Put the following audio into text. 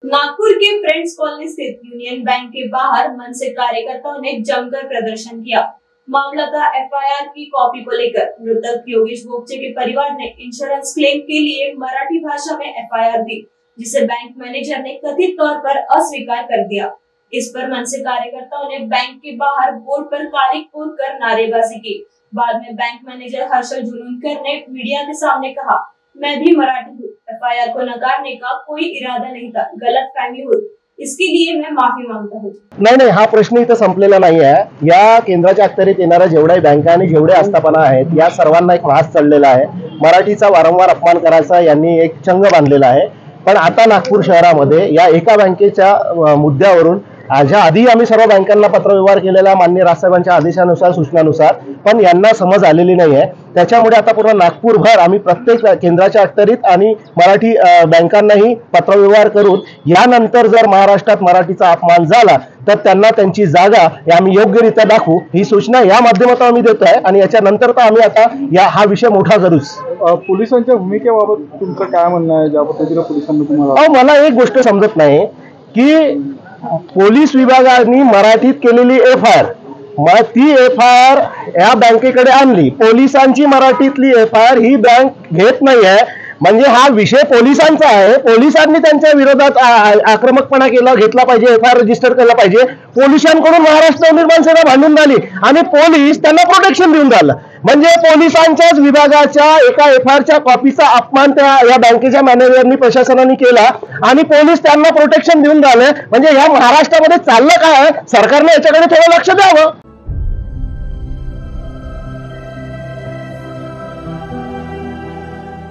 नागपुर के friends colony स्थित union bank के बाहर मनसे कार्यकर्ताओं ने जमकर प्रदर्शन किया। मामला था एफआईआर की कॉपी को लेकर। मृतक योगेश बोगचे के परिवार ने इंश्योरेंस क्लेम के लिए मराठी भाषा में एफआईआर दी, जिसे बैंक मैनेजर ने कथित तौर पर अस्वीकार कर दिया। इस पर मनसे कार्यकर्ताओं ने बैंक के बाहर बोर्ड पर कालिख पोत कर नारेबाजी की। बाद में बैंक मैनेजर हर्षल जुलूनकर ने मीडिया के सामने कहा, मैं भी मराठी हूँ, एफआईआर को नकारने का कोई इरादा नहीं था, गलतफहमी हुई, इसके लिए मैं माफी मांगता हूँ। नाही, हा प्रश्न इथं संपलेला नाही आहे। या केंद्राच्या अखत्यारीत येणाऱ्या जेवढ्या बँका आणि जेवढे आस्थापना आहेत या सर्वांना एक त्रास चढलेला आहे। मराठीचा वारंवार अपमान करायचा यांनी एक चंग बांधलेला आहे। पण आता नागपूर शहरामध्ये या एका बँकेच्या मुद्द्यावरून ज्या आधी आम्ही सर्व बँकांना पत्रव्यवहार केलेला माननीय राजसाहेबांच्या आदेशानुसार सूचनानुसार, पण यांना समज आलेली नाही आहे। त्याच्यामुळे आता पूर्ण नागपूरभर आम्ही प्रत्येक केंद्राच्या अखत्यारीत आणि मराठी बँकांनाही पत्रव्यवहार करून यानंतर जर महाराष्ट्रात मराठीचा अपमान झाला तर त्यांना त्यांची जागा आम्ही योग्यरित्या दाखवू, ही सूचना या माध्यमातून आम्ही देतोय। आणि याच्यानंतर तर आम्ही आता हा विषय मोठा करूच। पोलिसांच्या भूमिकेबाबत तुमचं काय म्हणणं आहे? ज्या पद्धतीने पोलिसांनी तुम्हाला मला एक गोष्ट समजत नाही की पोलीस विभागाने मराठीत केलेली एफआयआर, मग ती एफआयआर या बँकेकडे आणली, पोलिसांची मराठीतली एफआयआर ही बँक घेत नाहीये, म्हणजे हा विषय पोलिसांचा आहे। पोलिसांनी त्यांच्या विरोधात आक्रमकपणा घेतला पाहिजे, एफआयआर रजिस्टर केला पाहिजे। पोलिसांकडून महाराष्ट्र निर्माण सेना भांडून झाली आणि पोलीस त्यांना प्रोटेक्शन देऊन झालं, म्हणजे पोलिसांच्याच विभागाच्या एका एफआयआरच्या कॉपीचा अपमान त्या या बँकेच्या मॅनेजरनी प्रशासनाने केला आणि पोलीस त्यांना प्रोटेक्शन देऊन झाले। म्हणजे या महाराष्ट्रामध्ये चाललं काय? सरकारने याच्याकडे थोडं लक्ष द्यावं।